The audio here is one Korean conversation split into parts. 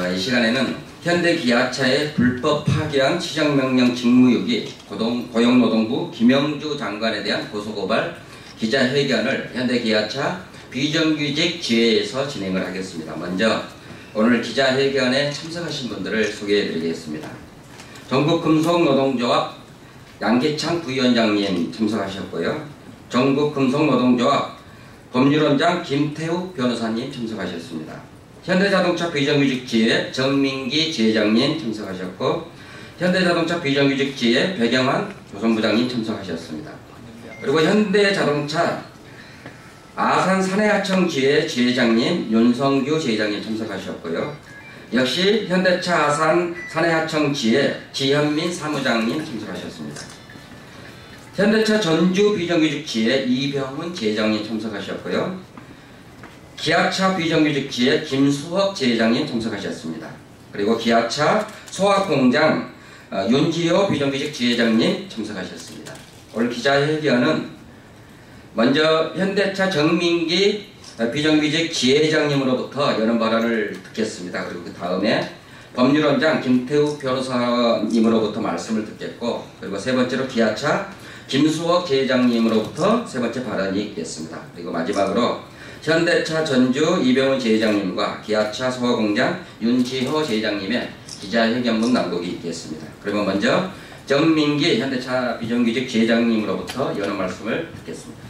이 시간에는 현대기아차의 불법 파기한 시정명령 직무유기 고용노동부 김영주 장관에 대한 고소고발 기자회견을 현대기아차 비정규직 지회에서 진행을 하겠습니다. 먼저 오늘 기자회견에 참석하신 분들을 소개해드리겠습니다. 전국금속노동조합 양기창 부위원장님 참석하셨고요. 전국금속노동조합 법률원장 김태욱 변호사님 참석하셨습니다. 현대자동차 비정규직 지회 정민기 지회장님 참석하셨고, 현대자동차 비정규직 지회 배경환 조성부장님 참석하셨습니다. 그리고 현대자동차 아산 사내하청 지회 지회장님 윤성규 지회장님 참석하셨고요. 역시 현대차 아산 사내하청 지회 지현민 사무장님 참석하셨습니다. 현대차 전주 비정규직 지회 이병훈 지회장님 참석하셨고요. 기아차 비정규직 지회 김수혁 지회장님 참석하셨습니다. 그리고 기아차 소화공장 윤지호 비정규직 지회장님 참석하셨습니다. 오늘 기자회견은 먼저 현대차 정민기 비정규직 지회장님으로부터 여론 발언을 듣겠습니다. 그리고 그 다음에 법률원장 김태욱 변호사님으로부터 말씀을 듣겠고, 그리고 세 번째로 기아차 김수혁 지회장님으로부터 세 번째 발언이 있겠습니다. 그리고 마지막으로 현대차 전주 이병훈 지회장님과 기아차 소화공장 윤지호 지회장님의 기자회견문 낭독이 있겠습니다. 그러면 먼저 정민기 현대차 비정규직 지회장님으로부터 여러 말씀을 듣겠습니다.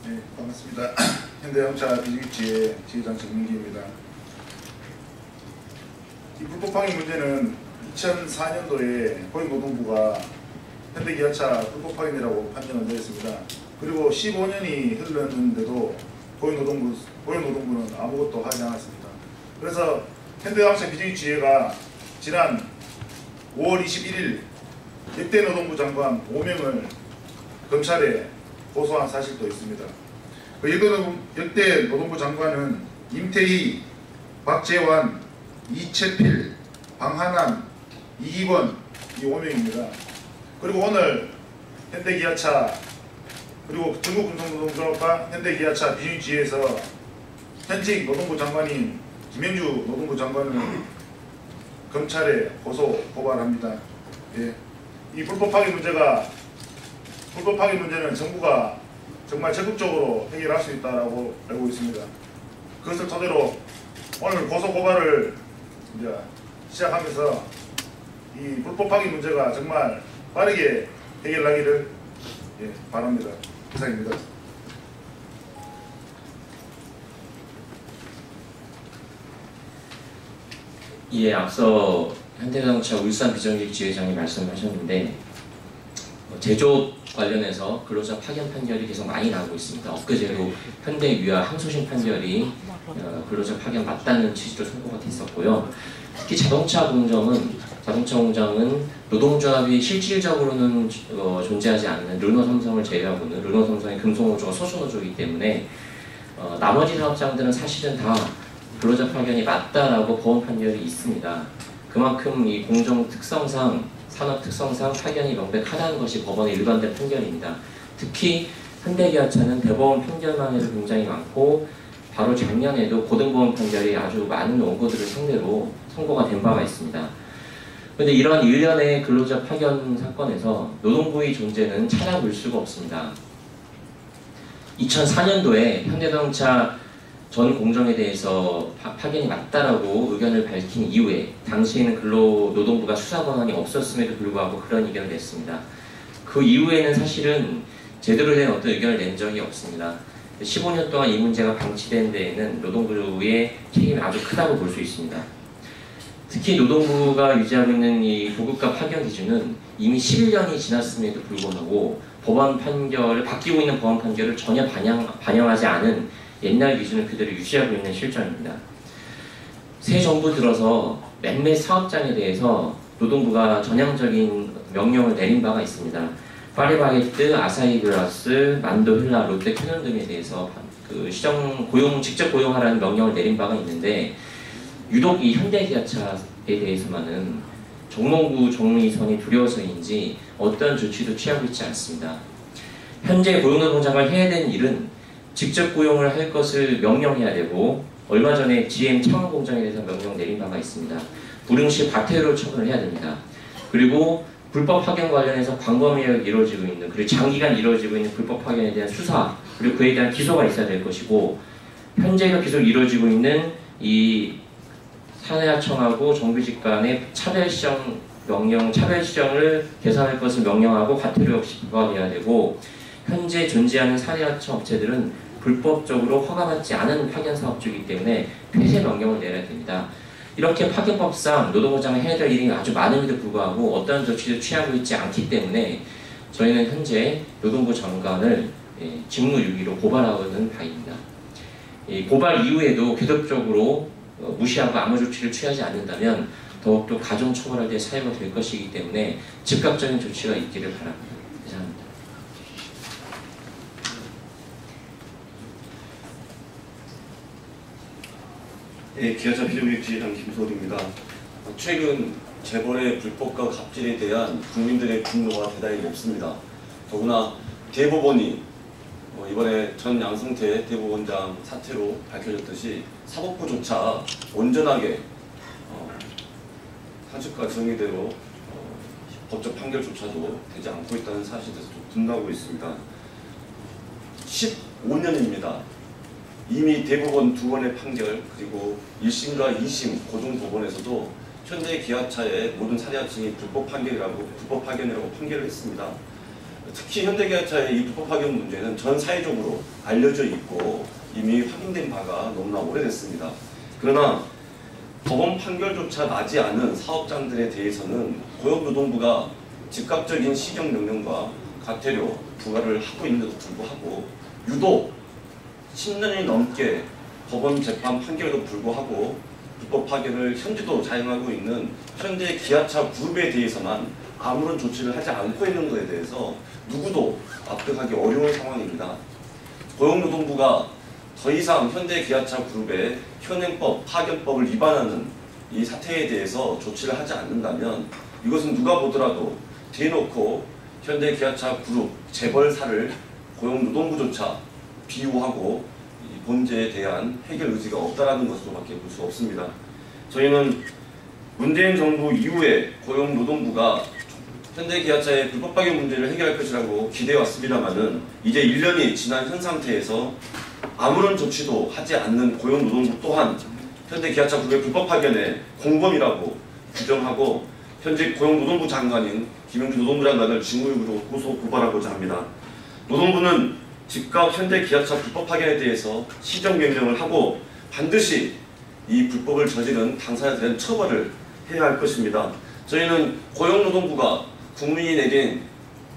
네, 반갑습니다. 현대자동차 비정규직 지회 지회장 정민기입니다. 이 불법 파기 문제는 2004년도에 고용노동부가 현대기아차 불법 파견이라고 판정을 내렸습니다. 그리고 15년이 흘렀는데도 고용노동부는 아무것도 하지 않았습니다. 그래서 현대자동차 비정규직 지회가 지난 5월 21일 역대 노동부 장관 5명을 검찰에 고소한 사실도 있습니다. 그 역대 노동부 장관은 임태희, 박재환, 이채필, 방한남, 이기권 이 5명입니다. 그리고 오늘 현대기아차 그리고 전국금속노동조합과 현대기아차 비정규직 지회에서 현직 노동부 장관인 김영주 노동부 장관을 검찰에 고소 고발합니다. 예. 이 불법 파기 문제는 정부가 정말 적극적으로 해결할 수 있다고 알고 있습니다. 그것을 토대로 오늘 고소 고발을 이제 시작하면서 이 불법 파기 문제가 정말 빠르게 해결하기를 바랍니다. 이상입니다. 예, 앞서 현대자동차 울산 비정규직 지회장이 말씀하셨는데 제조업 관련해서 근로자 파견 판결이 계속 많이 나오고 있습니다. 엊그제도 현대유아 항소심 판결이 근로자 파견 맞다는 취지로 선고가 됐었고요. 특히 자동차 공장은 노동조합이 실질적으로는 존재하지 않는 르노삼성을 제외하고는 르노삼성의 금속노조가 소수노조이기 때문에 나머지 사업장들은 사실은 다 근로자 파견이 맞다라고 법원 판결이 있습니다. 그만큼 이 공정 특성상, 산업 특성상 파견이 명백하다는 것이 법원의 일관된 판결입니다. 특히 현대기아차는 대법원 판결만 해도 굉장히 많고 바로 작년에도 고등법원 판결이 아주 많은 원고들을 상대로 선고가 된 바가 있습니다. 그런데 이런 일련의 근로자 파견 사건에서 노동부의 존재는 찾아볼 수가 없습니다. 2004년도에 현대자동차 전 공정에 대해서 파견이 맞다라고 의견을 밝힌 이후에 당시에는 근로노동부가 수사 권한이 없었음에도 불구하고 그런 의견을 냈습니다. 그 이후에는 사실은 제대로 된 어떤 의견을 낸 적이 없습니다. 15년 동안 이 문제가 방치된 데에는 노동부의 책임이 아주 크다고 볼 수 있습니다. 특히 노동부가 유지하고 있는 이 고급가 파견 기준은 이미 11년이 지났음에도 불구하고 바뀌고 있는 법원 판결을 전혀 반영하지 않은 옛날 기준을 그대로 유지하고 있는 실정입니다. 새 정부 들어서 몇몇 사업장에 대해서 노동부가 전향적인 명령을 내린 바가 있습니다. 파리바게뜨, 아사히글라스, 만도힐라, 롯데캐논 등에 대해서 직접 고용하라는 명령을 내린 바가 있는데 유독 이 현대기아차에 대해서만은 정몽구 정의선이 두려워서인지 어떤 조치도 취하고 있지 않습니다. 현재 고용노동장을 해야 되는 일은 직접 고용을 할 것을 명령해야 되고, 얼마 전에 GM 창원 공장에 대해서 명령 내린 바가 있습니다. 불응 시 과태료를 처분을 해야 됩니다. 그리고 불법 파견 관련해서 광범위하게 이루어지고 있는, 그리고 장기간 이루어지고 있는 불법 파견에 대한 수사, 그리고 그에 대한 기소가 있어야 될 것이고, 현재가 계속 이루어지고 있는 이 사내하청하고 정규직 간의 차별시정 명령, 차별시정을 개선할 것을 명령하고 과태료 역시 부과해야 되고, 현재 존재하는 사내하청 업체들은 불법적으로 허가받지 않은 파견 사업주이기 때문에 폐쇄 명령을 내려야 됩니다. 이렇게 파견법상 노동부장이 해야 될 일이 아주 많음에도 불구하고 어떠한 조치를 취하고 있지 않기 때문에 저희는 현재 노동부 장관을 직무유기로 고발하고는 바입니다. 고발 이후에도 계속적으로 무시하고 아무 조치를 취하지 않는다면 더욱더 가중처벌할 때 사유가 될 것이기 때문에 즉각적인 조치가 있기를 바랍니다. 이상입니다. 네, 기아차 비정규직지회장 김소리입니다. 최근 재벌의 불법과 갑질에 대한 국민들의 분노가 대단히 높습니다. 더구나 대법원이 이번에 전 양승태 대법원장 사태로 밝혀졌듯이 사법부조차 온전하게 사실과 정의대로 법적 판결조차도 되지 않고 있다는 사실에서 좀 분노하고 있습니다. 15년입니다. 이미 대법원 2번의 판결, 그리고 1심과 2심 고등법원에서도 현대기아차의 모든 사내하청이 불법 파견이라고 판결을 했습니다. 특히 현대기아차의 이 불법 파견 문제는 전 사회적으로 알려져 있고 이미 확인된 바가 너무나 오래됐습니다. 그러나 법원 판결조차 나지 않은 사업장들에 대해서는 고용노동부가 즉각적인 시정명령과 과태료 부과를 하고 있는데도 불구하고 유독 10년이 넘게 법원 재판 판결에도 불구하고 불법 파견을 현재도 자행하고 있는 현대기아차 그룹에 대해서만 아무런 조치를 하지 않고 있는 것에 대해서 누구도 납득하기 어려운 상황입니다. 고용노동부가 더 이상 현대기아차 그룹의 현행법, 파견법을 위반하는 이 사태에 대해서 조치를 하지 않는다면 이것은 누가 보더라도 대놓고 현대기아차 그룹 재벌사를 고용노동부조차 비호하고 이 문제에 대한 해결 의지가 없다라는 것으로밖에 볼 수 없습니다. 저희는 문재인 정부 이후에 고용노동부가 현대기아차의 불법 파견 문제를 해결할 것이라고 기대해왔습니다만은 이제 1년이 지난 현 상태에서 아무런 조치도 하지 않는 고용노동부 또한 현대기아차 그룹의 불법 파견의 공범이라고 규정하고 현재 고용노동부 장관인 김영주 노동부 장관을 직무유기로 고소 고발하고자 합니다. 노동부는 즉각 현대기아차 불법 파견에 대해서 시정명령을 하고 반드시 이 불법을 저지른 당사자들에 대한 처벌을 해야 할 것입니다. 저희는 고용노동부가 국민이 내린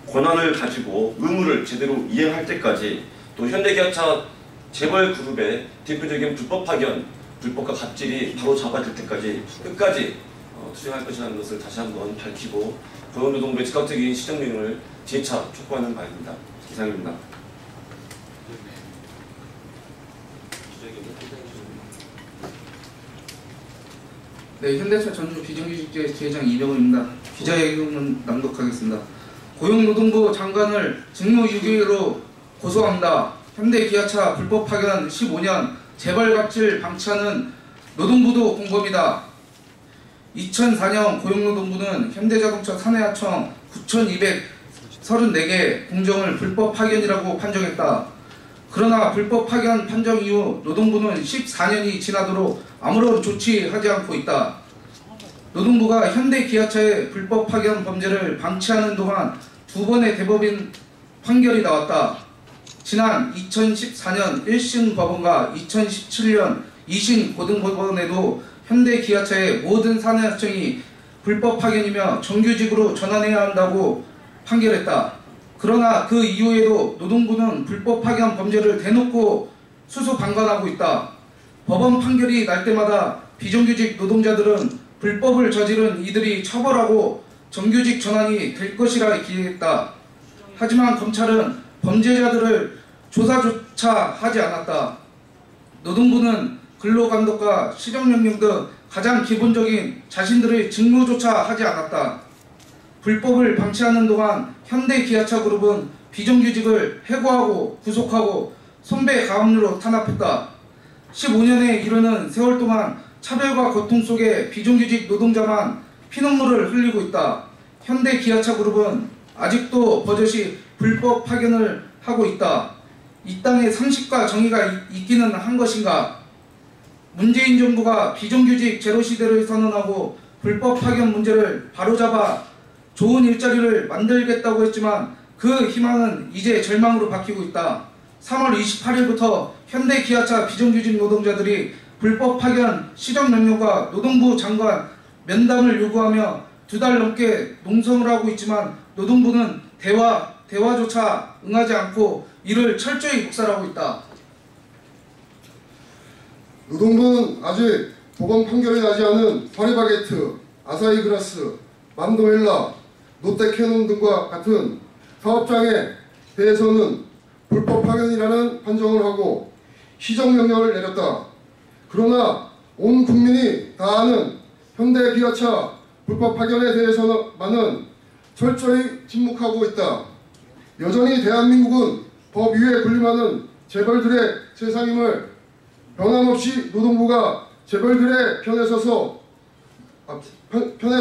권한을 가지고 의무를 제대로 이행할 때까지 또 현대기아차 재벌 그룹의 대표적인 불법 파견, 불법과 갑질이 바로 잡아질 때까지 끝까지 투쟁할 것이라는 것을 다시 한번 밝히고 고용노동부의 즉각적인 시정명령을 재차 촉구하는 바입니다. 이상입니다. 네, 현대차 전주 비정규직지회장 이병우입니다. 기자회견문 낭독하겠습니다. 고용노동부 장관을 직무유기로 고소합니다. 현대기아차 불법 파견 15년 재벌 갑질 방치하는 노동부도 공범이다. 2004년 고용노동부는 현대자동차 사내하청 9,234개 공정을 불법 파견이라고 판정했다. 그러나 불법 파견 판정 이후 노동부는 14년이 지나도록 아무런 조치하지 않고 있다. 노동부가 현대기아차의 불법 파견 범죄를 방치하는 동안 2번의 대법원 판결이 나왔다. 지난 2014년 1심 법원과 2017년 2심 고등법원에도 현대기아차의 모든 사내하청이 불법 파견이며 정규직으로 전환해야 한다고 판결했다. 그러나 그 이후에도 노동부는 불법 파견 범죄를 대놓고 수수방관하고 있다. 법원 판결이 날 때마다 비정규직 노동자들은 불법을 저지른 이들이 처벌하고 정규직 전환이 될 것이라 기대했다. 하지만 검찰은 범죄자들을 조사조차 하지 않았다. 노동부는 근로감독과 시정명령 등 가장 기본적인 자신들의 직무조차 하지 않았다. 불법을 방치하는 동안 현대기아차 그룹은 비정규직을 해고하고 구속하고 손배 가압류로 탄압했다. 15년에 이르는 세월 동안 차별과 고통 속에 비정규직 노동자만 피눈물을 흘리고 있다. 현대 기아차 그룹은 아직도 버젓이 불법 파견을 하고 있다. 이 땅에 상식과 정의가 있기는 한 것인가? 문재인 정부가 비정규직 제로 시대를 선언하고 불법 파견 문제를 바로잡아 좋은 일자리를 만들겠다고 했지만 그 희망은 이제 절망으로 바뀌고 있다. 3월 28일부터 현대 기아차 비정규직 노동자들이 불법 파견 시정명령과 노동부 장관 면담을 요구하며 2달 넘게 농성을 하고 있지만 노동부는 대화조차 응하지 않고 이를 철저히 묵살하고 있다. 노동부는 아직 법원 판결이 나지 않은 파리바게트, 아사히그라스, 만도헬라, 롯데캐논 등과 같은 사업장에 대해서는 불법 파견이라는 판정을 하고 시정명령을 내렸다. 그러나 온 국민이 다 아는 현대기아차 불법 파견에 대해서만은 철저히 침묵하고 있다. 여전히 대한민국은 법 위에 군림하는 재벌들의 세상임을 변함없이 노동부가 재벌들의 편에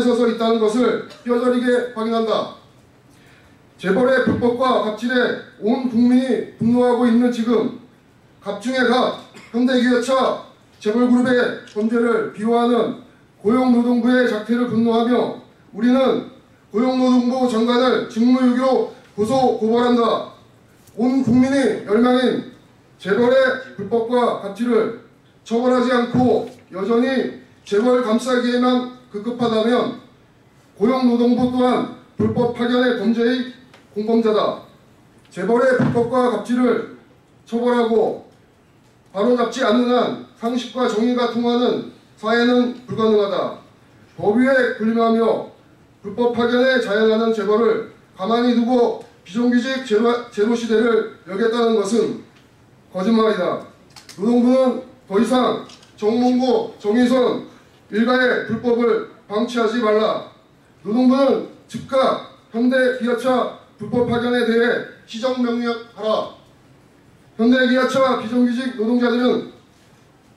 서서 있다는 것을 뼈저리게 확인한다. 재벌의 불법과 갑질에 온 국민이 분노하고 있는 지금 갑중에 갑 현대기아차 재벌그룹의 범죄를 비호하는 고용노동부의 작태를 분노하며 우리는 고용노동부 장관을 직무유기로 고소 고발한다. 온 국민이 열망인 재벌의 불법과 갑질을 처벌하지 않고 여전히 재벌 감싸기에만 급급하다면 고용노동부 또한 불법 파견의 범죄의 공범자다. 재벌의 불법과 갑질을 처벌하고 바로잡지 않는 한 상식과 정의가 통하는 사회는 불가능하다. 법 위에 군림하며 불법 파견에 자행하는 재벌을 가만히 두고 비정규직 제로 시대를 열겠다는 것은 거짓말이다. 노동부는 더 이상 정몽고, 정의선 일가의 불법을 방치하지 말라. 노동부는 즉각 현대기아차 불법 파견에 대해 시정명령하라. 현대기아차 비정규직 노동자들은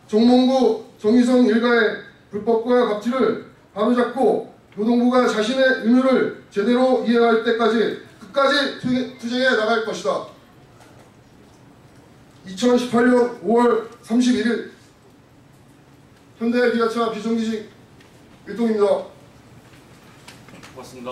정몽고, 정의선 일가의 불법과 갑질을 바로잡고 노동부가 자신의 의무를 제대로 이행할 때까지 끝까지 투쟁해 나갈 것이다. 2018년 5월 31일 현대기아차 비정규직 일동입니다. 고맙습니다.